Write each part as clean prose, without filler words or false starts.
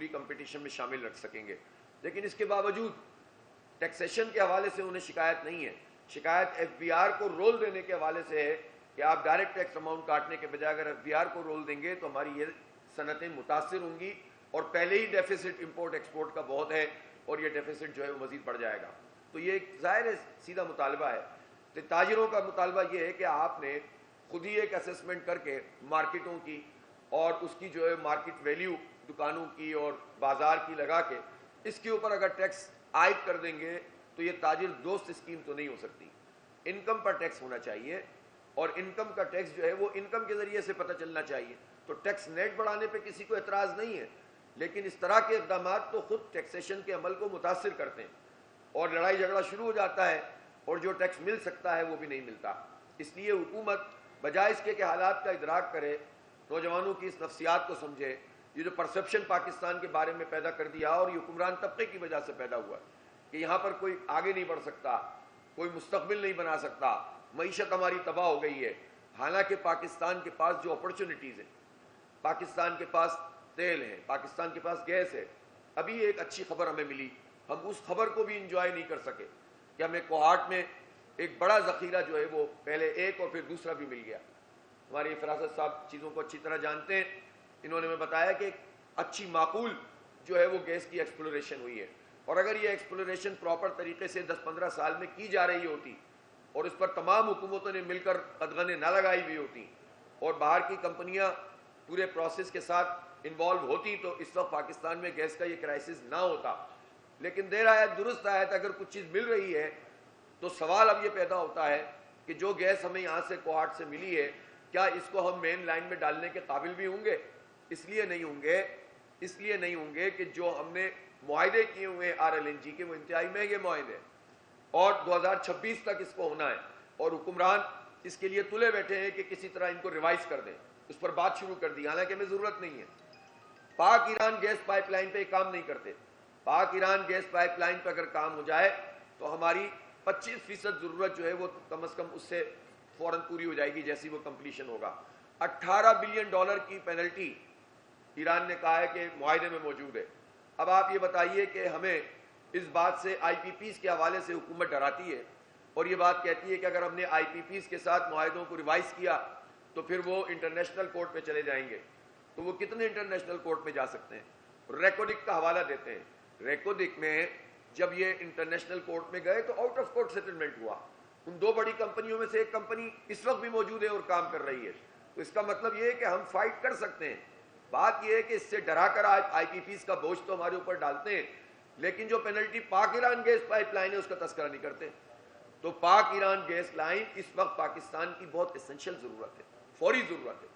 پوری کمپٹیشن میں شامل رکھ سکیں گے. لیکن اس کے باوجود ٹیکسیشن کے حوالے سے انہیں شکایت نہیں ہے. شکایت ایف بی آر کو رول دینے کے حوالے سے ہے کہ آپ ڈائریکٹ ٹیکس اماؤنٹ کاٹنے کے بجائے اگر ایف بی آر کو رول دیں گے تو ہماری یہ صنعتیں متاثر ہوں گی, اور پہلے ہی ڈیفیسٹ امپورٹ ایکسپورٹ کا بہت ہے, اور یہ ڈیفیسٹ جو ہے وہ مزید بڑھ جائے گا. تو یہ ایک ظاہر ہے سیدھا مطالبہ ہے. تو تاجروں کا مطالبہ یہ ہے کہ آپ نے خود ہی ایک اسیسمنٹ کر کے مارکیٹوں کی اور اس کی جو ہے مارکیٹ ویلیو دکانوں کی اور بازار کی لگا کے اس کے اوپر اگر ٹیکس عائد کر دیں گے تو یہ تاجر دوست اسکیم تو نہیں ہو سکتی. انکم پر ٹیکس ہونا چاہیے, اور انکم کا ٹیکس جو ہے وہ انکم کے ذریعے سے پتہ چلنا چاہیے. تو ٹیکس نیٹ بڑھانے پہ کسی کو اعتراض نہیں ہے, لیکن اس طرح کے اقدامات تو خود ٹیکسیشن کے عمل کو متاثر کرتے ہیں, اور لڑائی جھگڑا شروع ہو جاتا ہے, اور جو ٹیکس مل سکتا ہے وہ بھی نہیں ملتا. اس لیے حکومت بجائے اس کے کہ حالات کا ادراک کرے, نوجوانوں کی اس نفسیات کو سمجھے, یہ جو پرسپشن پاکستان کے بارے میں پیدا کر دیا اور یہ حکمران طبقے کی وجہ سے پیدا ہوا کہ یہاں پر کوئی آگے نہیں بڑھ سکتا, کوئی مستقبل نہیں بنا سکتا, معیشت ہماری تباہ ہو گئی ہے. حالانکہ پاکستان کے پاس جو اپرچونٹیز ہیں, پاکستان کے پاس تیل ہے, پاکستان کے پاس گیس ہے. ابھی ایک اچھی خبر ہمیں ملی, ہم اس خبر کو بھی انجوائے نہیں کر سکے کہ ہمیں کوہاٹ میں ایک بڑا ذخیرہ جو ہے وہ پہلے ایک اور پھر دوسرا بھی مل گیا. ہمارے فراست صاحب چیزوں کو اچھی طرح جانتے ہیں, انہوں نے ہمیں بتایا کہ اچھی معقول جو ہے وہ گیس کی ایکسپلوریشن ہوئی ہے, اور اگر یہ ایکسپلوریشن پراپر طریقے سے 10-15 سال میں کی جا رہی ہوتی اور اس پر تمام حکومتوں نے مل کر قدغنیں نہ لگائی ہوئی ہوتی اور باہر کی کمپنیاں پورے پروسیس کے ساتھ انوالو ہوتی تو اس وقت پاکستان میں گیس کا یہ کرائسس نہ ہوتا. لیکن دیر آیت درست آیت, اگر کچھ چیز مل رہی ہے تو سوال اب یہ پیدا ہوتا ہے کہ جو گیس ہمیں یہاں سے کوہاٹ سے ملی ہے کیا اس کو ہم مین لائن میں ڈالنے کے قابل بھی ہوں گے؟ اس لیے نہیں ہوں گے کہ جو ہم نے معاہدے کیے ہوئے آر ایل این جی کے وہ انتہائی مہنگے معاہدے ہیں, اور 2026 تک اس کو ہونا ہے, اور حکمران اس کے لیے تلے بیٹھے ہیں کہ کسی طرح ان کو ریوائز کر دیں. اس پر بات شروع کر دی, حالانکہ ہمیں ضرورت نہیں ہے. پاک ایران گیس پائپ لائن پہ یہ کام نہیں کرتے. پاک ایران گیس پائپ لائن پہ اگر کام ہو جائے تو ہماری 25% ضرورت جو ہے وہ کم از کم اس سے فوراً پوری ہو جائے گی جیسی وہ کمپلیشن ہوگا. $18 بلین کی پینلٹی ایران نے کہا ہے کہ معاہدے میں موجود ہے. اب آپ یہ بتائیے کہ ہمیں اس بات سے آئی پی پیز کے حوالے سے حکومت ڈراتی ہے اور یہ بات کہتی ہے کہ اگر ہم نے آئی پی پیز کے ساتھ معاہدوں کو ریوائز کیا تو پھر وہ انٹرنیشنل کورٹ میں چلے جائیں گے. تو وہ کتنے انٹرنیشنل کورٹ میں جا سکتے ہیں؟ ریکوڈک کا حوالہ دیتے ہیں. ریکوڈک میں جب یہ انٹرنیشنل کورٹ میں گئے تو آؤٹ آف کورٹ سیٹلمنٹ ہوا. ان دو بڑی کمپنیوں میں سے ایک کمپنی اس وقت بھی موجود ہے اور کام کر رہی ہے. تو اس کا مطلب یہ ہے کہ ہم فائٹ کر سکتے ہیں. بات یہ ہے کہ اس سے ڈرا کر آج آئی پی پیز کا بوجھ تو ہمارے اوپر ڈالتے ہیں, لیکن جو پینلٹی پاک ایران گیس پائپ لائن ہے اس کا تذکرہ نہیں کرتے. تو پاک ایران گیس لائن اس وقت پاکستان کی بہت اسینشل ضرورت ہے, فوری ضرورت ہے,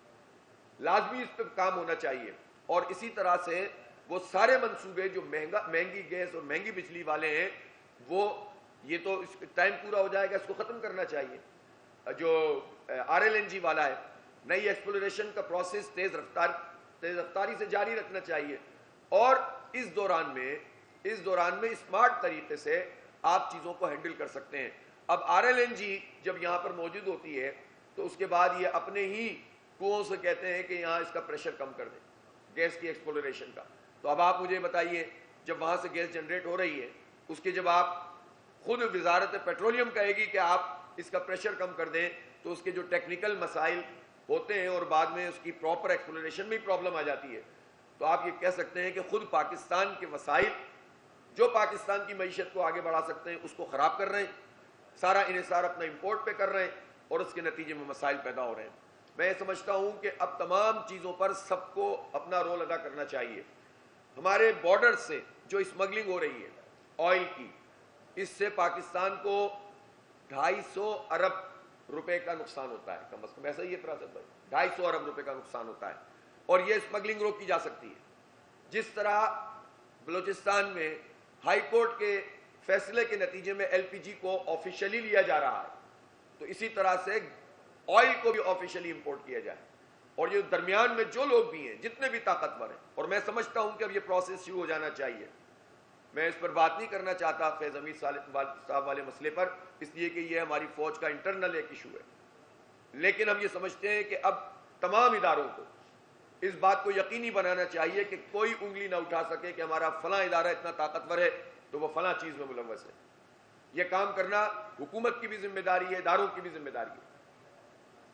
لازمی اس پہ کام ہونا چاہیے. اور اسی طرح سے وہ سارے منصوبے جو مہنگی گیس اور مہنگی بجلی والے ہیں وہ یہ تو اس ٹائم پورا ہو جائے گا, اس کو ختم کرنا چاہیے. جو آر ایل این جی والا ہے, نئی ایکسپلوریشن کا پروسیس تیز رفتاری سے جاری رکھنا چاہیے. اور اس دوران میں اسمارٹ طریقے سے آپ چیزوں کو ہینڈل کر سکتے ہیں. اب آر ایل این جی جب یہاں پر موجود ہوتی ہے تو اس کے بعد یہ اپنے ہی کنووں سے کہتے ہیں کہ یہاں اس کا پریشر کم کر دیں گیس کی ایکسپلوریشن کا. تو اب آپ مجھے بتائیے, جب وہاں سے گیس جنریٹ ہو رہی ہے اس کے جب آپ خود وزارت پیٹرولیم کہے گی کہ آپ اس کا پریشر کم کر دیں تو اس کے جو ٹیکنیکل مسائل ہوتے ہیں اور بعد میں اس کی پراپر ایکسپلوریشن میں پرابلم آ جاتی ہے. تو آپ یہ کہہ سکتے ہیں کہ خود پاکستان کے وسائل جو پاکستان کی معیشت کو آگے بڑھا سکتے ہیں اس کو خراب کر رہے ہیں, سارا انحصار اپنا امپورٹ پہ کر رہے ہیں اور اس کے نتیجے میں مسائل پیدا ہو رہے ہیں. میں سمجھتا ہوں کہ اب تمام چیزوں پر سب کو اپنا رول ادا کرنا چاہیے. ہمارے بارڈر سے جو اسمگلنگ ہو رہی ہے آئل کی, اس سے پاکستان کو 250 ارب روپے کا نقصان ہوتا ہے, کم از کم ایسا ہی ہے فراست بھائی, 250 ارب روپے کا نقصان ہوتا ہے. اور یہ اسمگلنگ روکی جا سکتی ہے. جس طرح بلوچستان میں ہائی کورٹ کے فیصلے کے نتیجے میں ایل پی جی کو آفیشلی لیا جا رہا ہے, تو اسی طرح سے آئل کو بھی آفیشلی امپورٹ کیا جائے. اور یہ درمیان میں جو لوگ بھی ہیں جتنے بھی طاقتور ہیں, اور میں سمجھتا ہوں کہ اب یہ پروسیس شروع ہو جانا چاہیے. میں اس پر بات نہیں کرنا چاہتا فیض حمید صاحب والے مسئلے پر, اس لیے کہ یہ ہماری فوج کا انٹرنل ایک ایشو ہے. لیکن ہم یہ سمجھتے ہیں کہ اب تمام اداروں کو اس بات کو یقینی بنانا چاہیے کہ کوئی انگلی نہ اٹھا سکے کہ ہمارا فلاں ادارہ اتنا طاقتور ہے تو وہ فلاں چیز میں ملوث ہے. یہ کام کرنا حکومت کی بھی ذمہ داری ہے, اداروں کی بھی ذمہ داری ہے,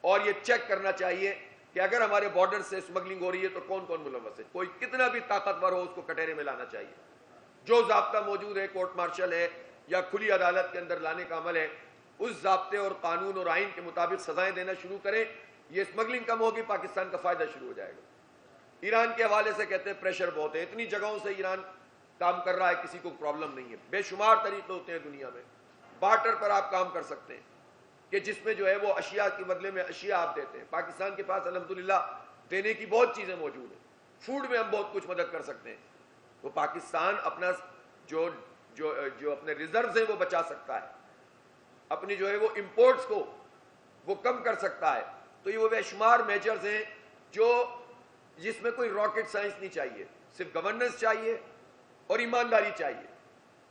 اور یہ چیک کرنا چاہیے کہ اگر ہمارے بارڈر سے اسمگلنگ ہو رہی ہے تو کون کون ملوث ہے. کوئی کتنا بھی طاقتور ہو اس کو کٹہرے میں لانا چاہیے. جو ضابطہ موجود ہے, کورٹ مارشل ہے یا کھلی عدالت کے اندر لانے کا عمل ہے, اس ضابطے اور قانون اور آئین کے مطابق سزائیں دینا شروع کریں. یہ اسمگلنگ کم ہوگی, پاکستان کا فائدہ شروع ہو جائے گا. ایران کے حوالے سے کہتے ہیں پریشر بہت ہے, اتنی جگہوں سے ایران کام کر رہا ہے, کسی کو پرابلم نہیں ہے. بے شمار طریقے ہوتے ہیں دنیا میں, بارٹر پر آپ کام کر سکتے ہیں کہ جس میں جو ہے وہ اشیاء کے بدلے میں اشیاء آپ دیتے ہیں. پاکستان کے پاس الحمدللہ دینے کی بہت چیزیں موجود ہیں. فوڈ میں ہم بہت کچھ مدد کر سکتے ہیں. تو پاکستان اپنا جو اپنے ریزروز ہیں وہ بچا سکتا ہے, اپنی جو ہے وہ امپورٹس کو وہ کم کر سکتا ہے. تو یہ وہ بے شمار میجرز ہیں جس میں کوئی راکٹ سائنس نہیں چاہیے, صرف گورننس چاہیے اور ایمانداری چاہیے.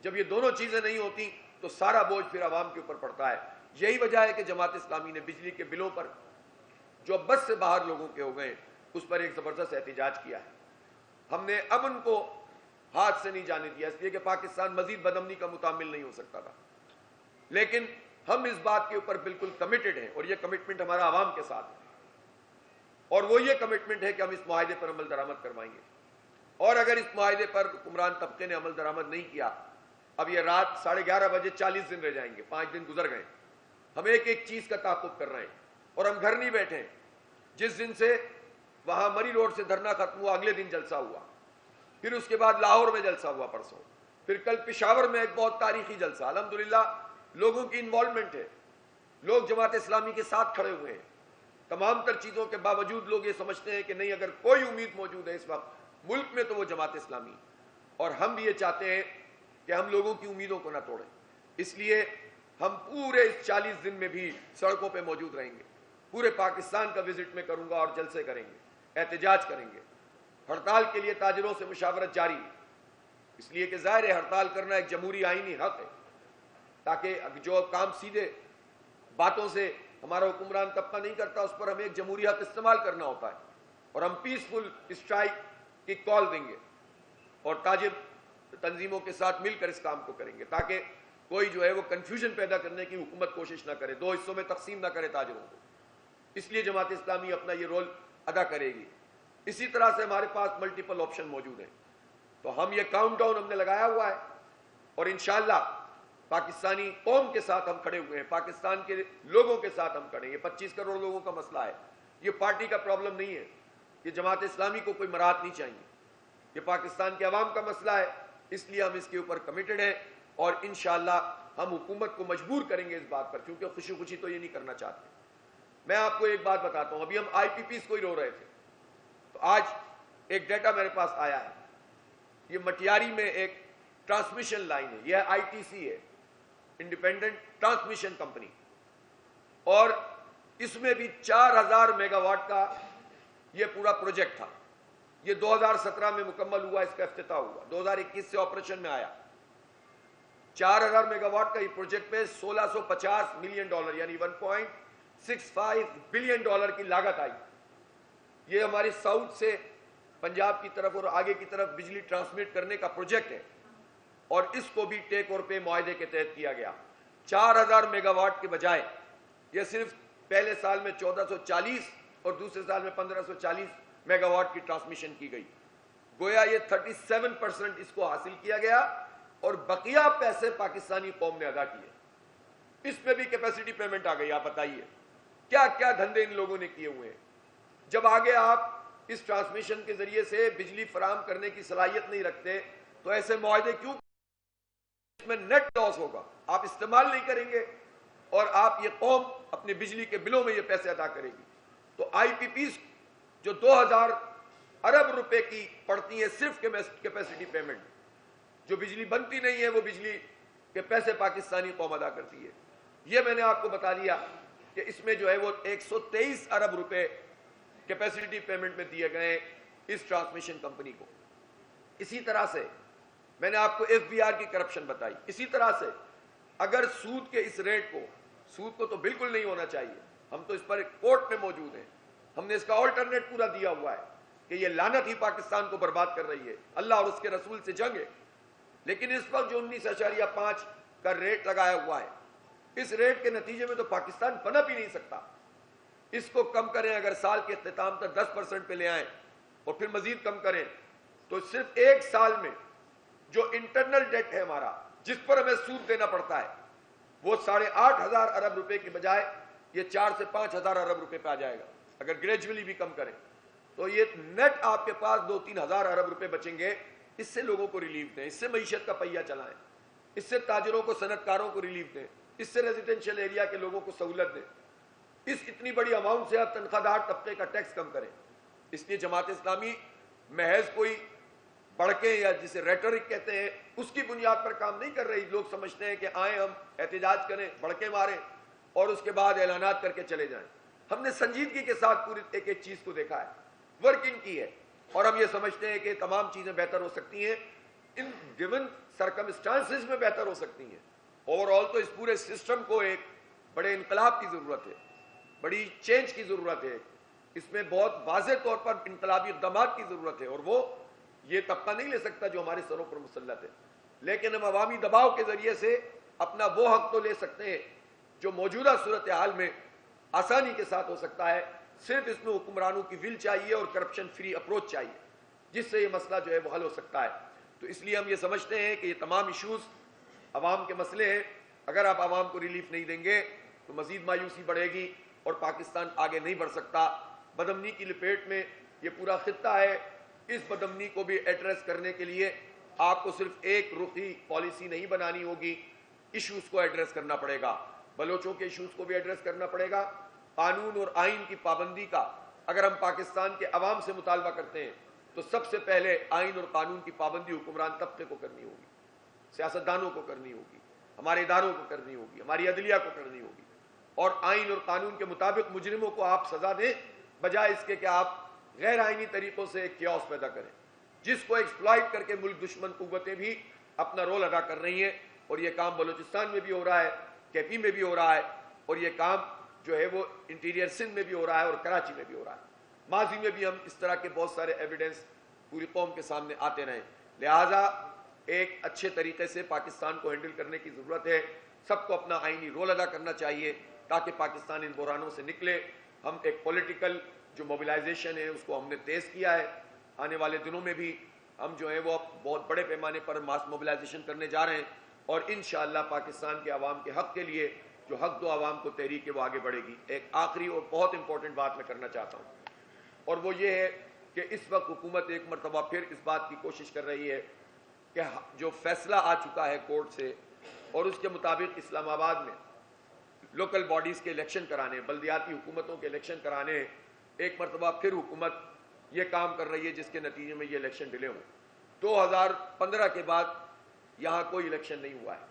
جب یہ دونوں چیزیں نہیں ہوتی تو سارا بوجھ پھر عوام کے اوپر پڑتا ہے. یہی وجہ ہے کہ جماعت اسلامی نے بجلی کے بلوں پر جو بس سے باہر لوگوں کے ہو گئے اس پر ایک زبردست احتجاج کیا ہے. ہم نے امن کو ہاتھ سے نہیں جانے دیا, اس لیے کہ پاکستان مزید بدامنی کا متحمل نہیں ہو سکتا تھا. لیکن ہم اس بات کے اوپر بالکل کمیٹڈ ہیں, اور یہ کمٹمنٹ ہمارا عوام کے ساتھ ہے, اور وہ یہ کمٹمنٹ ہے کہ ہم اس معاہدے پر عمل درآمد کروائیں گے. اور اگر اس معاہدے پر حکمران طبقے نے عمل درآمد نہیں کیا, اب یہ رات 11:30 بجے 40 دن رہ جائیں گے, 5 دن گزر گئے, ہم ایک ایک چیز کا تعاقب کر رہے ہیں, اور ہم گھر نہیں بیٹھے. جس دن سے وہاں مری روڈ سے دھرنا ختم ہوا, اگلے دن جلسہ ہوا, پھر اس کے بعد لاہور میں جلسہ ہوا پرسوں, پھر کل پشاور میں ایک بہت تاریخی جلسہ. الحمدللہ لوگوں کی انوالومنٹ ہے, لوگ جماعت اسلامی کے ساتھ کھڑے ہوئے ہیں. تمام تر چیزوں کے باوجود لوگ یہ سمجھتے ہیں کہ نہیں, اگر کوئی امید موجود ہے اس وقت ملک میں تو وہ جماعت اسلامی. اور ہم بھی یہ چاہتے ہیں کہ ہم لوگوں کی امیدوں کو نہ توڑیں. اس لیے ہم پورے اس 40 دن میں بھی سڑکوں پہ موجود رہیں گے. پورے پاکستان کا وزٹ میں کروں گا, اور جلسے کریں گے, احتجاج کریں گے. ہڑتال کے لیے تاجروں سے مشاورت جاری ہے, اس لیے کہ ظاہر ہے ہڑتال کرنا ایک جمہوری آئینی حق ہے, تاکہ جو کام سیدھے باتوں سے ہمارا حکمران طبقہ نہیں کرتا اس پر ہمیں ایک جمہوری حق استعمال کرنا ہوتا ہے. اور ہم پیسفل اسٹرائک کی کال دیں گے, اور تاجر تنظیموں کے ساتھ مل کر اس کام کو کریں گے, تاکہ کوئی جو ہے وہ کنفیوژن پیدا کرنے کی حکومت کوشش نہ کرے, 2 حصوں میں تقسیم نہ کرے تاجروں کو. اس لیے جماعت اسلامی اپنا یہ رول ادا کرے گی. اسی طرح سے ہمارے پاس ملٹیپل آپشن موجود ہیں. تو ہم یہ کاؤنٹ ڈاؤن ہم نے لگایا ہوا ہے, اور انشاءاللہ پاکستانی قوم کے ساتھ ہم کھڑے ہوئے ہیں, پاکستان کے لوگوں کے ساتھ ہم کھڑے ہیں. یہ 25 کروڑ لوگوں کا مسئلہ ہے, یہ پارٹی کا پرابلم نہیں ہے, یہ جماعت اسلامی کو کوئی مراحت نہیں چاہیے, یہ پاکستان کے عوام کا مسئلہ ہے. اس لیے ہم اس کے اوپر کمیٹڈ ہیں, اور انشاءاللہ ہم حکومت کو مجبور کریں گے اس بات پر, کیونکہ خوشی خوشی تو یہ نہیں کرنا چاہتے. میں آپ کو ایک بات بتاتا ہوں, ابھی ہم آئی پی پیز کو ہی رو رہے تھے, تو آج ایک ڈیٹا میرے پاس آیا ہے. یہ مٹیاری میں ایک ٹرانسمیشن لائن ہے, یہ آئی ٹی سی ہے, انڈیپینڈنٹ ٹرانسمیشن کمپنی, اور اس میں بھی 4000 میگا واٹ کا یہ پورا پروجیکٹ تھا. یہ 2017 میں مکمل ہوا, اس کا افتتاح ہوا, 2021 سے آپریشن میں آیا. 4000 میگا واٹ کا یہ پروجیکٹ پہ $1650 ملین یعنی $1.65 بلین کی لاگت آئی. یہ ہماری ساؤتھ سے پنجاب کی طرف اور آگے کی طرف بجلی ٹرانسمٹ کرنے کا پروجیکٹ ہے, اور اس کو بھی ٹیک اور پے معاہدے کے تحت کیا گیا. 4000 میگا واٹ کے بجائے یہ صرف پہلے سال میں 1440 اور دوسرے سال میں 1540 میگا واٹ کی ٹرانسمیشن کی گئی. گویا یہ 37% اس کو حاصل کیا گیا, اور بقیہ پیسے پاکستانی قوم نے ادا کیے. اس پہ بھی کیپیسٹی پیمنٹ آ گئی. آپ بتائیے کیا کیا دھندے ان لوگوں نے کیے ہوئے ہیں. جب آگے آپ اس ٹرانسمیشن کے ذریعے سے بجلی فراہم کرنے کی صلاحیت نہیں رکھتے تو ایسے معاہدے کیوں؟ اس میں نیٹ لاس ہوگا, آپ استعمال نہیں کریں گے, اور آپ یہ قوم اپنے بجلی کے بلوں میں یہ پیسے ادا کرے گی. تو آئی پی پیز جو 2000 ارب روپے کی پڑتی ہے صرف کیپیسٹی پیمنٹ, جو بجلی بنتی نہیں ہے وہ بجلی کے پیسے پاکستانی قوم ادا کرتی ہے. یہ میں نے آپ کو بتا دیا کہ اس میں جو ہے وہ 123 ارب روپے کیپیسٹی پیمنٹ میں دیے گئے اس ٹرانسمیشن کمپنی کو. اسی طرح سے میں نے آپ کو ایف بی آر کی کرپشن بتائی. اسی طرح سے اگر سود کے اس ریٹ کو, سود کو تو بالکل نہیں ہونا چاہیے, ہم تو اس پر کورٹ میں موجود ہیں, ہم نے اس کا آلٹرنیٹ پورا دیا ہوا ہے, کہ یہ لعنت ہی پاکستان کو برباد کر رہی ہے، اللہ اور اس کے رسول سے جنگ ہے۔ لیکن اس وقت جو 19.5 کا ریٹ لگایا ہوا ہے، اس ریٹ کے نتیجے میں تو پاکستان پنپ ہی نہیں سکتا۔ اس کو کم کریں، اگر سال کے اختتام تک 10% پہ لے آئیں اور پھر مزید کم کریں، تو صرف ایک سال میں جو انٹرنل ڈیٹ ہے ہمارا، جس پر ہمیں سود دینا پڑتا ہے، وہ 8,500 ارب روپے کی بجائے یہ 4 سے 5,000 ارب روپے پہ آ جائے گا۔ اگر گریجولی بھی کم کریں تو یہ نیٹ آپ کے پاس 2-3 ہزار ارب روپے بچیں گے۔ اس سے لوگوں کو ریلیف دیں، اس سے معیشت کا پہیہ چلائیں، اس سے تاجروں کو، صنعت کاروں کو ریلیف دیں، اس سے ریزیڈینشیل ایریا کے لوگوں کو سہولت دیں۔ اس اتنی بڑی اماؤنٹ سے آپ تنخواہ دار طبقے کا ٹیکس کم کریں۔ اس لیے جماعت اسلامی محض کوئی بڑکیں یا جسے ریٹرک کہتے ہیں اس کی بنیاد پر کام نہیں کر رہی۔ لوگ سمجھتے ہیں کہ آئیں ہم احتجاج کریں، بڑکیں ماریں اور اس کے بعد اعلانات کر کے چلے جائیں۔ ہم نے سنجیدگی کے ساتھ پوری ایک ایک چیز کو دیکھا ہے، ورکنگ کی ہے، اور ہم یہ سمجھتے ہیں کہ تمام چیزیں بہتر ہو سکتی ہیں، ان گیون سرکمسٹانسز میں بہتر ہو سکتی ہیں۔ اوور آل تو اس پورے سسٹم کو ایک بڑے انقلاب کی ضرورت ہے، بڑی چینج کی ضرورت ہے، اس میں بہت واضح طور پر انقلابی اقدامات کی ضرورت ہے، اور وہ یہ طبقہ نہیں لے سکتا جو ہمارے سروں پر مسلط ہے۔ لیکن ہم عوامی دباؤ کے ذریعے سے اپنا وہ حق تو لے سکتے ہیں جو موجودہ صورتحال میں آسانی کے ساتھ ہو سکتا ہے۔ صرف اس میں حکمرانوں کی ول چاہیے اور کرپشن فری اپروچ چاہیے، جس سے یہ مسئلہ جو ہے وہ حل ہو سکتا ہے۔ تو اس لیے ہم یہ سمجھتے ہیں کہ یہ تمام ایشوز عوام کے مسئلے ہیں۔ اگر آپ عوام کو ریلیف نہیں دیں گے تو مزید مایوسی بڑھے گی اور پاکستان آگے نہیں بڑھ سکتا۔ بدامنی کی لپیٹ میں یہ پورا خطہ ہے۔ اس بدامنی کو بھی ایڈریس کرنے کے لیے آپ کو صرف ایک رخی پالیسی نہیں بنانی ہوگی، ایشوز کو ایڈریس کرنا پڑے گا۔ بلوچوں کے ایشوز کو بھی ایڈریس کرنا پڑے گا۔ قانون اور آئین کی پابندی کا اگر ہم پاکستان کے عوام سے مطالبہ کرتے ہیں تو سب سے پہلے آئین اور قانون کی پابندی حکمران طبقے کو کرنی ہوگی، سیاستدانوں کو کرنی ہوگی، ہمارے اداروں کو کرنی ہوگی، ہماری عدلیہ کو کرنی ہوگی، اور آئین اور قانون کے مطابق مجرموں کو آپ سزا دیں، بجائے اس کے کہ آپ غیر آئینی طریقوں سے ایک کیوس پیدا کریں، جس کو ایکسپلائٹ کر کے ملک دشمن قوتیں بھی اپنا رول ادا کر رہی ہیں۔ اور یہ کام بلوچستان میں بھی ہو رہا ہے، کے پی میں بھی ہو رہا ہے، اور یہ کام جو ہے وہ انٹیریئر سندھ میں بھی ہو رہا ہے اور کراچی میں بھی ہو رہا ہے۔ ماضی میں بھی ہم اس طرح کے بہت سارے ایویڈنس پوری قوم کے سامنے آتے رہے۔ لہٰذا ایک اچھے طریقے سے پاکستان کو ہینڈل کرنے کی ضرورت ہے۔ سب کو اپنا آئینی رول ادا کرنا چاہیے تاکہ پاکستان ان بحرانوں سے نکلے۔ ہم ایک پولیٹیکل جو موبلائزیشن ہے اس کو ہم نے تیز کیا ہے۔ آنے والے دنوں میں بھی ہم جو ہے وہ بہت بڑے پیمانے پر ماس موبلائزیشن کرنے جا رہے ہیں، اور انشاءاللہ پاکستان کے عوام کے حق کے لیے جو حق دو عوام کو تحریک ہے وہ آگے بڑھے گی۔ ایک آخری اور بہت امپورٹنٹ بات میں کرنا چاہتا ہوں، اور وہ یہ ہے کہ اس وقت حکومت ایک مرتبہ پھر اس بات کی کوشش کر رہی ہے کہ جو فیصلہ آ چکا ہے کورٹ سے اور اس کے مطابق اسلام آباد میں لوکل باڈیز کے الیکشن کرانے، بلدیاتی حکومتوں کے الیکشن کرانے، ایک مرتبہ پھر حکومت یہ کام کر رہی ہے جس کے نتیجے میں یہ الیکشن ڈیلے ہوں۔ 2015 کے بعد یہاں کوئی الیکشن نہیں ہوا ہے۔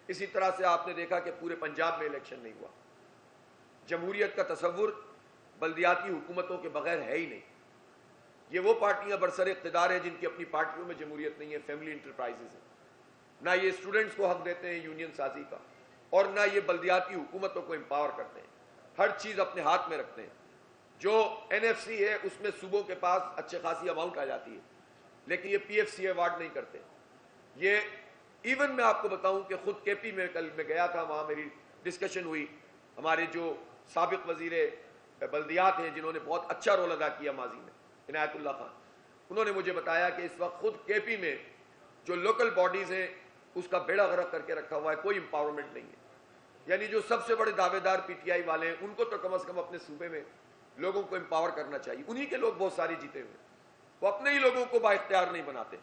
اسی طرح سے آپ نے دیکھا کہ پورے پنجاب میں الیکشن نہیں ہوا۔ جمہوریت کا تصور بلدیاتی حکومتوں کے بغیر ہے ہی نہیں۔ یہ وہ پارٹیاں برسر اقتدار ہیں جن کی اپنی پارٹیوں میں جمہوریت نہیں ہے، فیملی انٹرپرائزز ہیں۔ نہ یہ اسٹوڈنٹس کو حق دیتے ہیں یونین سازی کا، اور نہ یہ بلدیاتی حکومتوں کو امپاور کرتے ہیں۔ ہر چیز اپنے ہاتھ میں رکھتے ہیں۔ جو این ایف سی ہے اس میں صوبوں کے پاس اچھے خاصی اماؤنٹ آ جاتی ہے، لیکن یہ پی ایف سی ایوارڈ نہیں کرتے۔ یہ ایون میں آپ کو بتاؤں کہ خود کے پی میں کل میں گیا تھا، وہاں میری ڈسکشن ہوئی، ہمارے جو سابق وزیر بلدیات ہیں جنہوں نے بہت اچھا رول ادا کیا ماضی میں، عنایت اللہ خان، انہوں نے مجھے بتایا کہ اس وقت خود کے پی میں جو لوکل باڈیز ہیں اس کا بیڑا غرق کر کے رکھا ہوا ہے، کوئی امپاورمنٹ نہیں ہے۔ یعنی جو سب سے بڑے دعوے دار پی ٹی آئی والے ہیں ان کو تو کم از کم اپنے صوبے میں لوگوں کو امپاور کرنا چاہیے۔ انہی کے لوگ بہت سارے جیتے ہوئے، وہ اپنے ہی لوگوں کو با اختیار نہیں بناتے،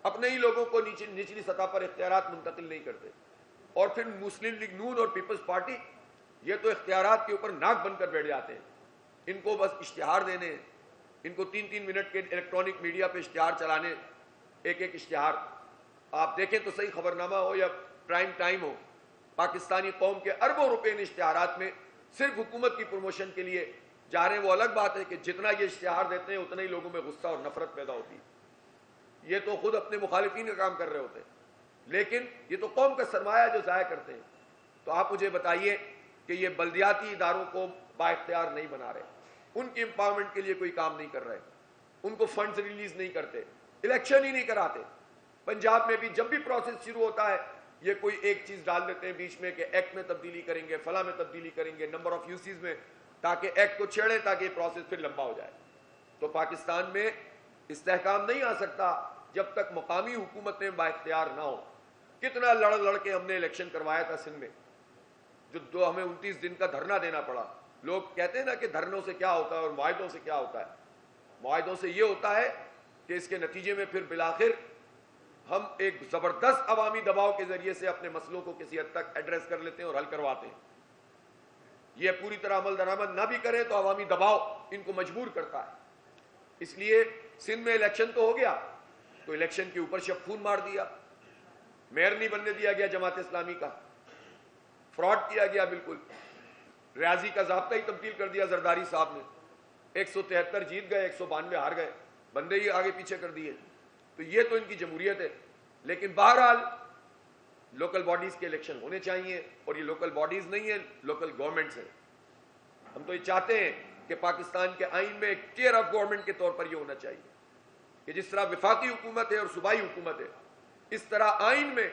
اپنے ہی لوگوں کو نچلی سطح پر اختیارات منتقل نہیں کرتے۔ اور پھر مسلم لیگ نون اور پیپلز پارٹی یہ تو اختیارات کے اوپر ناک بن کر بیٹھ جاتے ہیں۔ ان کو بس اشتہار دینے ہیں، ان کو 3 منٹ کے الیکٹرانک میڈیا پہ اشتہار چلانے، ایک اشتہار آپ دیکھیں تو صحیح، خبر نامہ ہو یا پرائم ٹائم ہو، پاکستانی قوم کے اربوں روپے ان اشتہارات میں صرف حکومت کی پروموشن کے لیے جا رہے ہیں۔ وہ الگ بات ہے کہ جتنا یہ اشتہار دیتے ہیں اتنا ہی لوگوں میں غصہ اور نفرت پیدا ہوتی ہے۔ یہ تو خود اپنے مخالفین کا کام کر رہے ہوتے ہیں، لیکن یہ تو قوم کا سرمایہ جو ضائع کرتے ہیں۔ تو آپ مجھے بتائیے کہ یہ بلدیاتی اداروں کو با اختیار نہیں بنا رہے، ان کی امپاورمنٹ کے لیے کوئی کام نہیں کر رہے، ان کو فنڈز ریلیز نہیں کرتے, الیکشن ہی نہیں کراتے. پنجاب میں بھی جب بھی پروسیس شروع ہوتا ہے یہ کوئی ایک چیز ڈال دیتے ہیں بیچ میں کہ ایکٹ میں تبدیلی کریں گے, فلاں میں تبدیلی کریں گے, نمبر آف یوسیز میں, تاکہ ایکٹ کو چھیڑیں تاکہ یہ پروسیس پھر لمبا ہو جائے. تو پاکستان میں استحکام نہیں آ سکتا جب تک مقامی حکومتیں با اختیار نہ ہوں. کتنا لڑ کے ہم نے الیکشن کروایا تھا سندھ میں, جو ہمیں 29 دن کا دھرنا دینا پڑا. لوگ کہتے ہیں نا کہ دھرنوں سے کیا ہوتا ہے اور معاہدوں سے کیا ہوتا ہے. معاہدوں سے یہ ہوتا ہے کہ اس کے نتیجے میں پھر بالآخر ہم ایک زبردست عوامی دباؤ کے ذریعے سے اپنے مسئلوں کو کسی حد تک ایڈریس کر لیتے ہیں اور حل کرواتے ہیں. یہ پوری طرح عمل درآمد نہ بھی کریں تو عوامی دباؤ ان کو مجبور کرتا ہے. اس لیے سندھ میں الیکشن تو ہو گیا, تو الیکشن کے اوپر شب خون مار دیا, میئر نہیں بننے دیا گیا جماعت اسلامی کا, فراڈ کیا گیا بالکل, ریاضی کا ضابطہ ہی تبدیل کر دیا زرداری صاحب نے. 173 جیت گئے, 192 ہار گئے, بندے ہی آگے پیچھے کر دیے. تو یہ تو ان کی جمہوریت ہے. لیکن بہرحال لوکل باڈیز کے الیکشن ہونے چاہیے, اور یہ لوکل باڈیز نہیں ہیں, لوکل گورنمنٹس ہیں. ہم تو یہ چاہتے ہیں کہ پاکستان کے آئین میں ایک ٹیئر آف گورنمنٹ کے طور پر یہ ہونا چاہیے کہ جس طرح وفاقی حکومت ہے اور صوبائی حکومت ہے, اس طرح آئین میں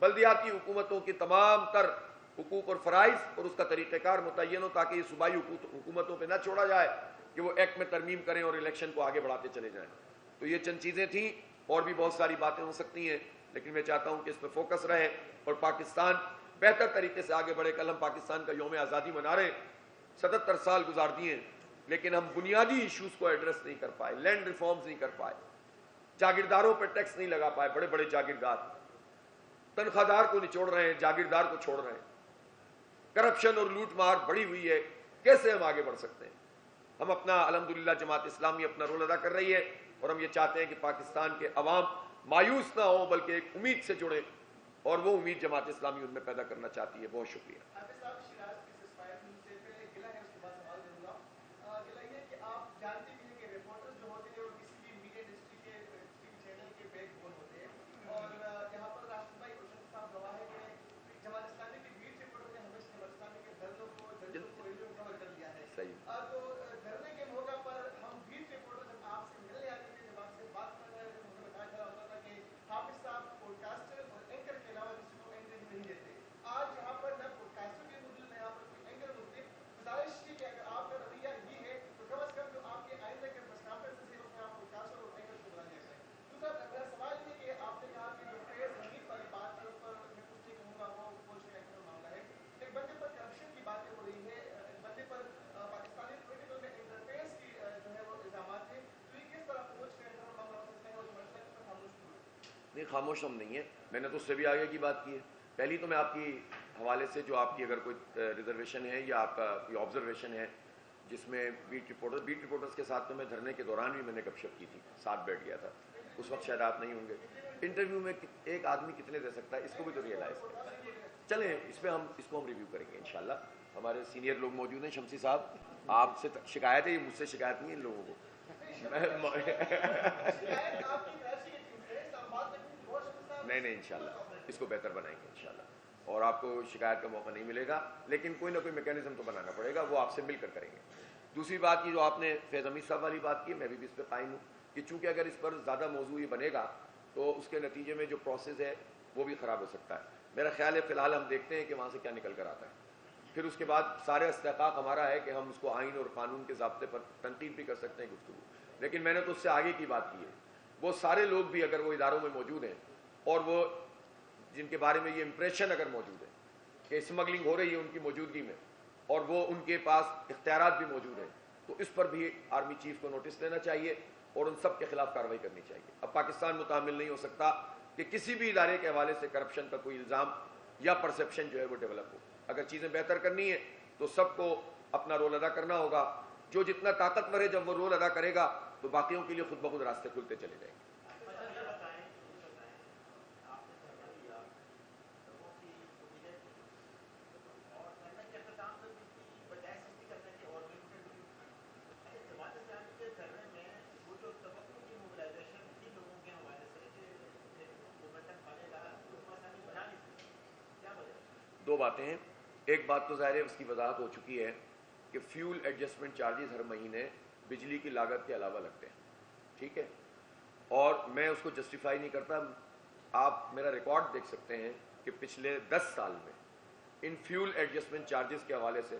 بلدیاتی حکومتوں کی تمام تر حقوق اور فرائض اور اس کا طریقہ کار متعین ہو, تاکہ یہ صوبائی حکومتوں پہ نہ چھوڑا جائے کہ وہ ایکٹ میں ترمیم کریں اور الیکشن کو آگے بڑھاتے چلے جائیں. تو یہ چند چیزیں تھیں, اور بھی بہت ساری باتیں ہو سکتی ہیں, لیکن میں چاہتا ہوں کہ اس پہ فوکس رہے اور پاکستان بہتر طریقے سے آگے بڑھے. کل ہم پاکستان کا یوم آزادی منا رہے ہیں, 77 سال گزار دیے ہیں, لیکن ہم بنیادی ایشوز کو ایڈریس نہیں کر پائے, لینڈ ریفارمز نہیں کر پائے, جاگیرداروں پہ ٹیکس نہیں لگا پائے. بڑے بڑے جاگیردار تنخواہ دار کو نچوڑ رہے ہیں, جاگیردار کو چھوڑ رہے ہیں, کرپشن اور لوٹ مار بڑھی ہوئی ہے. کیسے ہم آگے بڑھ سکتے ہیں؟ ہم اپنا الحمدللہ جماعت اسلامی اپنا رول ادا کر رہی ہے, اور ہم یہ چاہتے ہیں کہ پاکستان کے عوام مایوس نہ ہوں بلکہ ایک امید سے جڑے, اور وہ امید جماعت اسلامی ان میں پیدا کرنا چاہتی ہے. بہت شکریہ. نہیں, خاموش ہم نہیں ہیں. میں نے تو اس سے بھی آگے کی بات کی ہے. پہلی تو میں آپ کی حوالے سے جو آپ کی اگر کوئی ریزرویشن ہے یا آپ کا کوئی آبزرویشن ہے جس میں بیٹ رپورٹرز کے ساتھ تو میں دھرنے کے دوران بھی میں نے گپ شپ کی تھی, ساتھ بیٹھ گیا تھا. اس وقت شاید آپ نہیں ہوں گے. انٹرویو میں ایک آدمی کتنے دے سکتا ہے, اس کو بھی تو ریئلائز کریں. چلیں اس پہ اس کو ہم ریویو کریں گے انشاءاللہ. ہمارے سینئر لوگ موجود ہیں. شمسی صاحب, آپ سے شکایت ہے, یہ مجھ سے شکایت نہیں ہے ان لوگوں کو. نہیں انشاءاللہ اس کو بہتر بنائیں گے انشاءاللہ, اور آپ کو شکایت کا موقع نہیں ملے گا, لیکن کوئی نہ کوئی میکینزم تو بنانا پڑے گا, وہ آپ سے مل کر کریں گے. دوسری بات یہ جو آپ نے فیض حمید صاحب والی بات کی, میں بھی اس پہ قائم ہوں کہ چونکہ اگر اس پر زیادہ موضوع یہ بنے گا تو اس کے نتیجے میں جو پروسیس ہے وہ بھی خراب ہو سکتا ہے. میرا خیال ہے فی الحال ہم دیکھتے ہیں کہ وہاں سے کیا نکل کر آتا ہے, پھر اس کے بعد سارے استحقاق ہمارا ہے کہ ہم اس کو آئین اور قانون کے ضابطے پر تنقید بھی کر سکتے ہیں, گفتگو. لیکن میں نے تو اس سے آگے کی بات کی ہے, وہ سارے لوگ بھی اگر وہ اداروں میں موجود ہیں اور وہ جن کے بارے میں یہ امپریشن اگر موجود ہے کہ اسمگلنگ ہو رہی ہے ان کی موجودگی میں, اور وہ ان کے پاس اختیارات بھی موجود ہیں, تو اس پر بھی آرمی چیف کو نوٹس لینا چاہیے اور ان سب کے خلاف کارروائی کرنی چاہیے. اب پاکستان متحمل نہیں ہو سکتا کہ کسی بھی ادارے کے حوالے سے کرپشن کا کوئی الزام یا پرسیپشن جو ہے وہ ڈیولپ ہو. اگر چیزیں بہتر کرنی ہے تو سب کو اپنا رول ادا کرنا ہوگا. جو جتنا طاقتور ہے جب وہ رول ادا کرے گا تو باقیوں کے لیے خود بخود راستے کھلتے چلے جائیں گے. دو باتیں ہیں. ایک بات تو ظاہر ہے اس کی وضاحت ہو چکی ہے کہ فیول ایڈجسٹمنٹ چارجز ہر مہینے بجلی کی لاگت کے علاوہ لگتے ہیں. ٹھیک ہے, اور میں اس کو جسٹیفائی نہیں کرتا. آپ میرا ریکارڈ دیکھ سکتے ہیں کہ پچھلے 10 سال میں ان فیول ایڈجسٹمنٹ چارجز کے حوالے سے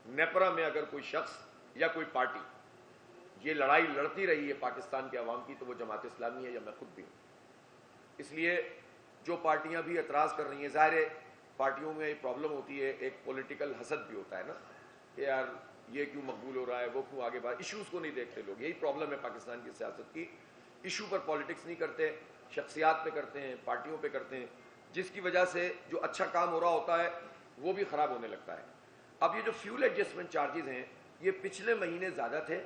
نیپرا میں اگر کوئی شخص یا کوئی پارٹی یہ لڑائی لڑتی رہی ہے پاکستان کے عوام کی, تو وہ جماعت اسلامی ہے یا میں خود بھی ہوں. اس لیے جو پارٹیاں بھی اعتراض کر رہی ہیں, ظاہر ہے پارٹیوں میں ایک پرابلم ہوتی ہے, ایک پولیٹیکل حسد بھی ہوتا ہے نا, کہ یار یہ کیوں مقبول ہو رہا ہے, وہ کیوں آگے بڑھ, ایشوز کو نہیں دیکھتے لوگ. یہی پرابلم ہے پاکستان کی سیاست کی, ایشو پر پالیٹکس نہیں کرتے, شخصیات پہ کرتے ہیں, پارٹیوں پہ کرتے ہیں, جس کی وجہ سے جو اچھا کام ہو رہا ہوتا ہے وہ بھی خراب ہونے لگتا ہے. اب یہ جو فیول ایڈجسٹمنٹ چارجز ہیں یہ پچھلے مہینے زیادہ تھے,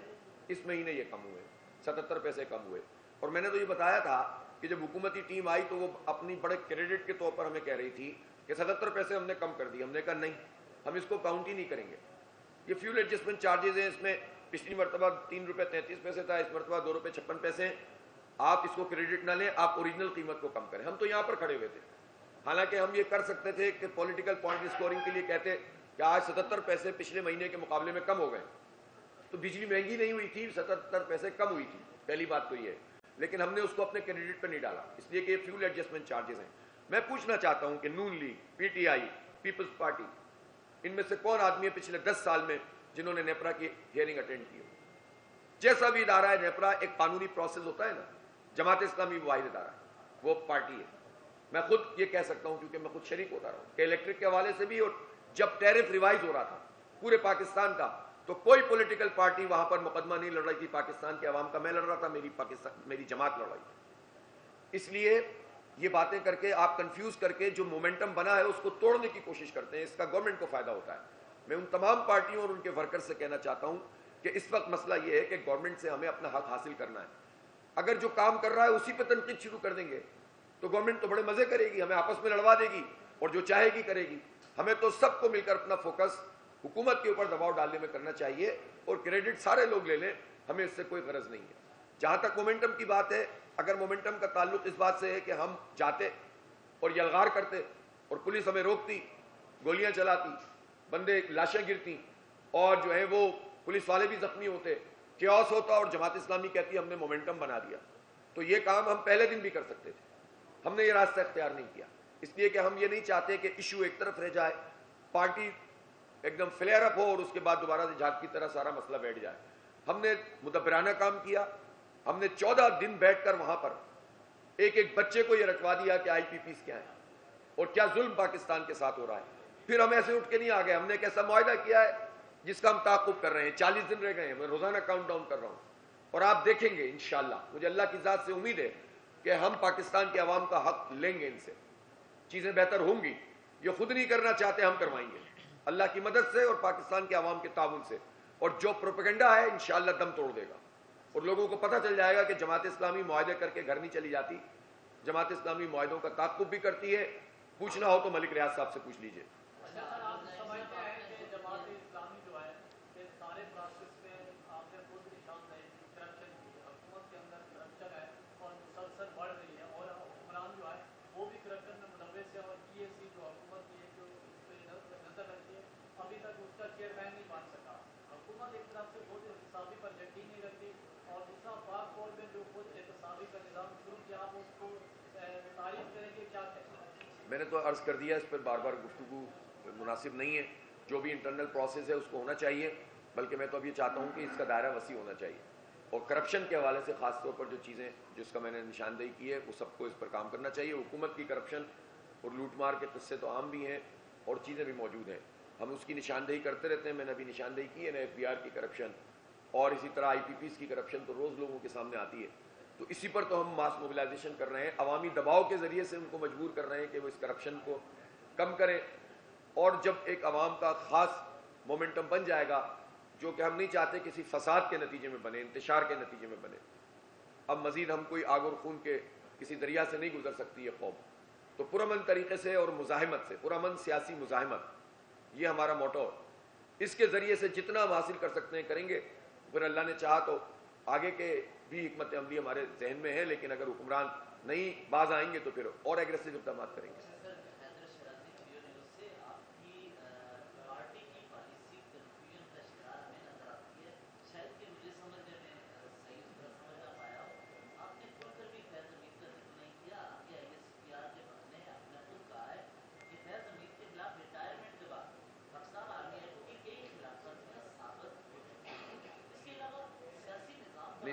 اس مہینے یہ کم ہوئے, 77 پیسے کم ہوئے. اور میں نے تو یہ بتایا تھا کہ جب حکومتی ٹیم آئی تو وہ اپنی بڑے کریڈٹ کے طور پر ہمیں کہہ رہی تھی کہ 77 پیسے ہم نے کم کر دی. ہم نے کہا نہیں, ہم اس کو کاؤنٹ ہی نہیں کریں گے. یہ فیول ایڈجسٹمنٹ چارجز ہیں, اس میں پچھلی مرتبہ 3 روپے 33 پیسے تھا, اس مرتبہ 2 روپے 56 پیسے ہیں. آپ اس کو کریڈٹ نہ لیں, آپ اوریجنل قیمت کو کم کریں. ہم تو یہاں پر کھڑے ہوئے تھے, حالانکہ ہم یہ کر سکتے تھے کہ پولیٹیکل پوائنٹ اسکورنگ کے لیے کہتے کہ آج 77 پیسے پچھلے مہینے کے مقابلے میں کم ہو گئے. تو بجلی مہنگی نہیں ہوئی تھی, 77 پیسے کم ہوئی تھی, پہلی بات تو یہ ہے. لیکن ہم نے اس کو اپنے کریڈٹ پہ نہیں ڈالا, اس لیے کہ یہ فیول ایڈجسٹمنٹ چارجز ہیں. میں پوچھنا چاہتا ہوں کہ Noon League, P T I, Peoples Party, ان میں سے کون آدمی ہے پچھلے 10 سال میں جنہوں نے نیپرا کی ہیئرنگ اٹینڈ کی ہو؟ جیسا بھی ادارہ ہے نیپرا, ایک قانونی پروسیس ہوتا ہے نا. جماعت اسلامی واحد ادارہ ہے, وہ پارٹی ہے. میں خود یہ کہہ سکتا ہوں کیونکہ میں خود شریک ہوتا رہا ہوں کہ الیکٹرک کے حوالے سے بھی, اور جب ٹیرف ریوائز ہو رہا تھا پورے پاکستان کا, تو کوئی پولیٹیکل پارٹی وہاں پر مقدمہ نہیں لڑ رہی تھی پاکستان کے عوام کا. میں لڑ رہا تھا, میری جماعت لڑ رہی تھی. اس لیے یہ باتیں کر کے آپ کنفیوز کر کے جو مومنٹم بنا ہے اس کو توڑنے کی کوشش کرتے ہیں. اس کا گورنمنٹ کو فائدہ ہوتا ہے. میں ان تمام پارٹیوں اور ان کے ورکر سے کہنا چاہتا ہوں کہ اس وقت مسئلہ یہ ہے کہ گورنمنٹ سے ہمیں اپنا حق حاصل کرنا ہے. اگر جو کام کر رہا ہے اسی پہ تنقید شروع کر دیں گے تو گورنمنٹ تو بڑے مزے کرے گی, ہمیں آپس میں لڑوا دے گی اور جو چاہے گی کرے گی. ہمیں تو سب کو مل کر اپنا فوکس حکومت کے اوپر دباؤ ڈالنے میں کرنا چاہیے, اور کریڈٹ سارے لوگ لے لیں, ہمیں اس سے کوئی غرض نہیں ہے. جہاں تک مومنٹم کی بات ہے, اگر مومنٹم کا تعلق اس بات سے ہے کہ ہم جاتے اور یلغار کرتے اور پولیس ہمیں روکتی, گولیاں چلاتی, بندے لاشیں گرتی, اور جو ہے وہ پولیس والے بھی زخمی ہوتے, کیوس ہوتا, اور جماعت اسلامی کہتی ہم نے مومنٹم بنا دیا, تو یہ کام ہم پہلے دن بھی کر سکتے تھے. ہم نے یہ راستہ اختیار نہیں کیا, اس لیے کہ ہم یہ نہیں چاہتے کہ ایشو ایک طرف رہ جائے, پارٹی ایک دم فلیئر اپ ہو اور اس کے بعد دوبارہ سے جھاگ کی طرح سارا مسئلہ بیٹھ جائے. ہم نے مدبرانہ کام کیا. ہم نے 14 دن بیٹھ کر وہاں پر ایک ایک بچے کو یہ رٹوا دیا کہ آئی پی پیز کیا ہے اور کیا ظلم پاکستان کے ساتھ ہو رہا ہے. پھر ہم ایسے اٹھ کے نہیں آ گئے, ہم نے ایک ایسا معاہدہ کیا ہے جس کا ہم تعاقب کر رہے ہیں. 40 دن رہ گئے ہیں, میں روزانہ کاؤنٹ ڈاؤن کر رہا ہوں, اور آپ دیکھیں گے انشاءاللہ, مجھے اللہ کی ذات سے امید ہے کہ ہم پاکستان کے عوام کا حق لیں گے. ان سے چیزیں بہتر ہوں گی. یہ خود نہیں کرنا چاہتے, ہم کروائیں گے اللہ کی مدد سے اور پاکستان کے عوام کے تعاون سے. اور جو پروپیگنڈا ہے انشاءاللہ دم توڑ دے گا, اور لوگوں کو پتہ چل جائے گا کہ جماعت اسلامی معاہدے کر کے گھر نہیں چلی جاتی. جماعت اسلامی معاہدوں کا تعاقب بھی کرتی ہے. پوچھنا ہو تو ملک ریاض صاحب سے پوچھ لیجئے. میں نے تو عرض کر دیا, اس پر بار بار گفتگو مناسب نہیں ہے. جو بھی انٹرنل پروسیس ہے اس کو ہونا چاہیے, بلکہ میں تو اب یہ چاہتا ہوں کہ اس کا دائرہ وسیع ہونا چاہیے, اور کرپشن کے حوالے سے خاص طور پر جو چیزیں جس کا میں نے نشاندہی کی ہے وہ سب کو اس پر کام کرنا چاہیے. حکومت کی کرپشن اور لوٹ مار کے قصے تو عام بھی ہیں اور چیزیں بھی موجود ہیں, ہم اس کی نشاندہی کرتے رہتے ہیں. میں نے ابھی نشاندہی کی ہے نا FBR کی کرپشن, اور اسی طرح IPPs کی کرپشن تو روز لوگوں کے سامنے آتی ہے. تو اسی پر تو ہم ماس موبلائزیشن کر رہے ہیں, عوامی دباؤ کے ذریعے سے ان کو مجبور کر رہے ہیں کہ وہ اس کرپشن کو کم کریں. اور جب ایک عوام کا خاص مومنٹم بن جائے گا, جو کہ ہم نہیں چاہتے کسی فساد کے نتیجے میں بنے, انتشار کے نتیجے میں بنے. اب مزید ہم کوئی آگ اور خون کے کسی دریا سے نہیں گزر سکتی یہ قوم, تو پرامن طریقے سے اور مزاحمت سے, پرامن سیاسی مزاحمت, یہ ہمارا موٹو ہے. اس کے ذریعے سے جتنا ہم حاصل کر سکتے ہیں کریں گے. پھر اللہ نے چاہا تو آگے کے بھی حکمت عملی ہمارے ذہن میں ہے, لیکن اگر حکمران نہیں باز آئیں گے تو پھر اور ایگریسو اقدامات کریں گے.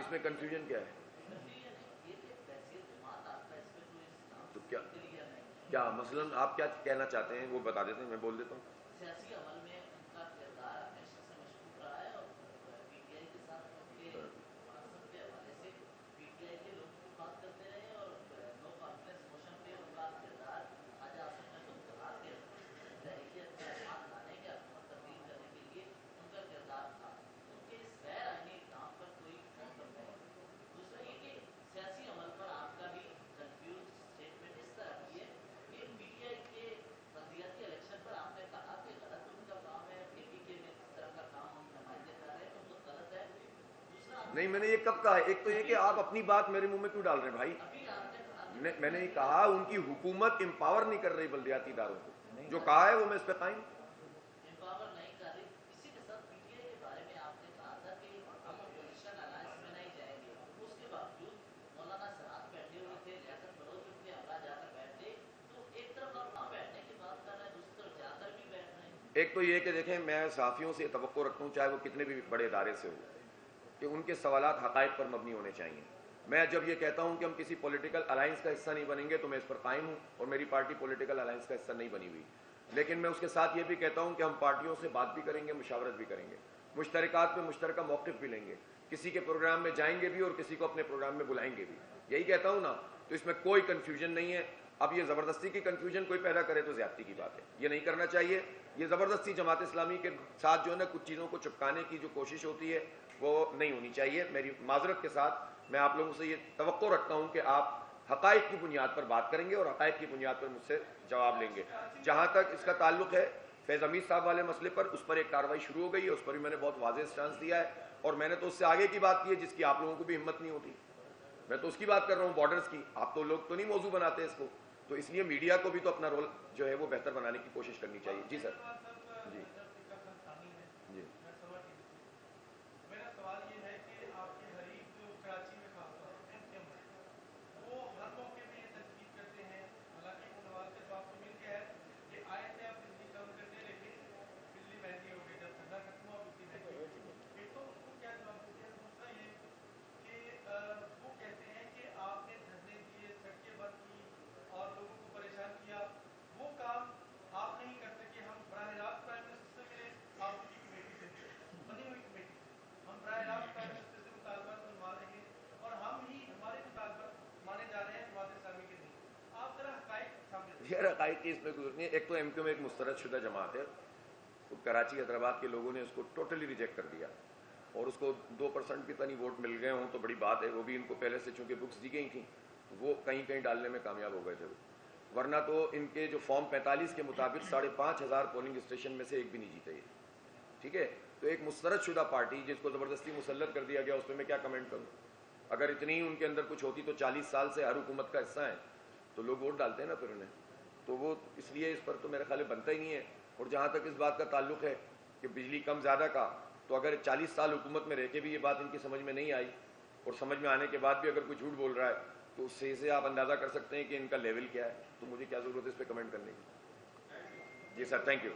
اس میں کنفیوژن کیا ہے؟ تو کیا مثلاً آپ کیا کہنا چاہتے ہیں وہ بتا دیتے ہیں، میں بول دیتا ہوں. سیاسی عمل میں ان کا کردار ہمیشہ سے مشکوک رہا ہے، اور پی ٹی آئی کے ساتھ ان کے منصب کے حوالے سے پی ٹی آئی کے لوگ بھی بات کرتے رہے، اور نو کانفیڈنس موشن پہ ان کا کردار خواجہ آصف محمود طلحہ کے تحریک اتحاد لانے کے حکومت تبدیل کرنے کے لیے ان کا کردار تھا. ان کے اس غیر آئینی اقدام پر کوئی موقف نہیں. دوسرا یہ کہ سیاسی عمل پر آپ کا بھی کنفیوز اسٹیٹمنٹ اس طرح کی ہے کہ پی ٹی آئی کے بلدیاتی الیکشن پر آپ نے کہا کہ غلط ان کا کام ہے، اے پی کے میں اس طرح کا کام ہم نمائندے کر رہے ہیں تو وہ غلط ہے. دوسرا نہیں، میں نے یہ کب کہا؟ ایک تو یہ کہ آپ اپنی بات میرے منہ میں کیوں ڈال رہے ہیں بھائی؟ ابھی آپ نے کہا میں نے یہ کہا ان کی حکومت امپاور نہیں کر رہی بلدیاتی اداروں کو. جو کہا ہے وہ میں اس پہ قائم. امپاور نہیں کر رہی. اسی کے ساتھ پی ٹی آئی کے بارے میں آپ نے کہا تھا کہ ہم اپوزیشن الائنس میں نہیں جائیں گے. اس کے باوجود مولانا سرات بیٹھے ہوئے تھے، لیاقت بلوچ ان کے ہمراہ جا کر بیٹھے. تو ایک طرف آپ وہاں بیٹھنے کی بات کر رہے ہیں، دوسری طرف جا کر بھی بیٹھ رہے ہیں. ایک تو یہ کہ دیکھیں، میں صحافیوں سے توقع رکھتا ہوں، چاہے وہ کتنے بھی بڑے ادارے سے ہو، کہ ان کے سوالات حقائق پر مبنی ہونے چاہیے. میں جب یہ کہتا ہوں کہ ہم کسی پولیٹیکل الائنس کا حصہ نہیں بنیں گے تو میں اس پر قائم ہوں، اور میری پارٹی پولیٹیکل الائنس کا حصہ نہیں بنی ہوئی. لیکن میں اس کے ساتھ یہ بھی کہتا ہوں کہ ہم پارٹیوں سے بات بھی کریں گے، مشاورت بھی کریں گے، مشترکات پہ مشترکہ موقف بھی لیں گے، کسی کے پروگرام میں جائیں گے بھی اور کسی کو اپنے پروگرام میں بلائیں گے بھی. یہی کہتا ہوں نا. تو اس میں کوئی کنفیوژن نہیں ہے. اب یہ زبردستی کی کنفیوژن کوئی پیدا کرے تو زیادتی کی بات ہے، یہ نہیں کرنا چاہیے. یہ زبردستی جماعت اسلامی کے ساتھ جو ہے نا کچھ چیزوں کو چپکانے کی جو کوشش ہوتی ہے وہ نہیں ہونی چاہیے. میری معذرت کے ساتھ میں آپ لوگوں سے یہ توقع رکھتا ہوں کہ آپ حقائق کی بنیاد پر بات کریں گے اور حقائق کی بنیاد پر مجھ سے جواب لیں گے. جہاں تک اس کا تعلق ہے فیض حمید صاحب والے مسئلے پر، اس پر ایک کارروائی شروع ہو گئی ہے، اس پر بھی میں نے بہت واضح سٹانس دیا ہے، اور میں نے تو اس سے آگے کی بات کی ہے جس کی آپ لوگوں کو بھی ہمت نہیں ہوتی. میں تو اس کی بات کر رہا ہوں، بارڈرز کی. آپ تو لوگ تو نہیں موضوع بناتے اس کو. تو اس لیے میڈیا کو بھی تو اپنا رول جو ہے وہ بہتر بنانے کی کوشش کرنی چاہیے. جی سر. جی جی. میرا سوال یہ ہے کہ آپ کے حریف جو کراچی میں خاص طور پر ایم کیو ایم، وہ ہر موقع میں یہ تنقید کرتے ہیں، حالانکہ وہ نواز شریف صاحب کو مل کے ہے کہ آئے تھے آپ بجلی کم کر دیں لیکن بجلی مہنگی ہو گئی، جب ٹھنڈا ختم ہوا بجلی مہنگی ہو گئی. ایک تو اس کو کیا جواب دیتے ہیں. دوسرا یہ کہ وہ کہتے ہیں کہ آپ نے دھرنے دیے، سڑکیں بند کی اور لوگوں کو پریشان کیا، وہ کام آپ نہیں کر سکے. ہم براہ راست پرائم منسٹر سے ملے، آپ کی کمیٹی سے ملے، بنی ہوئی کمیٹی سے. ہم براہ راست پرائم منسٹر سے مطالبات منوا رہے ہیں اور ہم ہی ہمارے مطالبات مانے جا رہے ہیں، جماعت اسلامی کے نہیں. آپ ذرا حقائق سامنے رکھیں. یہ حقائق کی اس میں گزرنی ہے. ایک تو ایم کیو میں ایک مسترد شدہ جماعت ہے. کراچی حیدرآباد کے لوگوں نے اس کو ٹوٹلی ریجیکٹ کر دیا، اور اس کو 2% بھی تنی ووٹ مل گئے ہوں تو بڑی بات ہے. وہ بھی ان کو پہلے سے چونکہ بکس دی گئی تھیں وہ کہیں کہیں ڈالنے میں کامیاب ہو گئے تھے. ورنہ تو ان کے جو فارم 45 کے مطابق 5,500 پولنگ اسٹیشن میں سے ایک بھی نہیں جیتے یہ. ٹھیک ہے. تو ایک مسترد شدہ پارٹی جس کو زبردستی مسلط کر دیا گیا، اس پہ میں کیا کمنٹ کروں؟ اگر اتنی ان کے اندر کچھ ہوتی تو 40 سال سے ہر حکومت کا حصہ ہے تو لوگ ووٹ ڈالتے ہیں نا پھر انہیں. تو وہ اس لیے اس پر تو میرے خیال بنتا ہی نہیں ہے. اور جہاں تک اس بات کا تعلق ہے کہ بجلی کم زیادہ کا، تو اگر 40 سال حکومت میں رہ کے بھی یہ بات ان کی سمجھ میں نہیں آئی، اور سمجھ میں آنے کے بعد بھی اگر کوئی جھوٹ بول رہا ہے، تو اس سے آپ اندازہ کر سکتے ہیں کہ ان کا لیول کیا ہے. تو مجھے کیا ضرورت ہے اس پہ کمنٹ کرنے کی. جی سر، تھینک یو.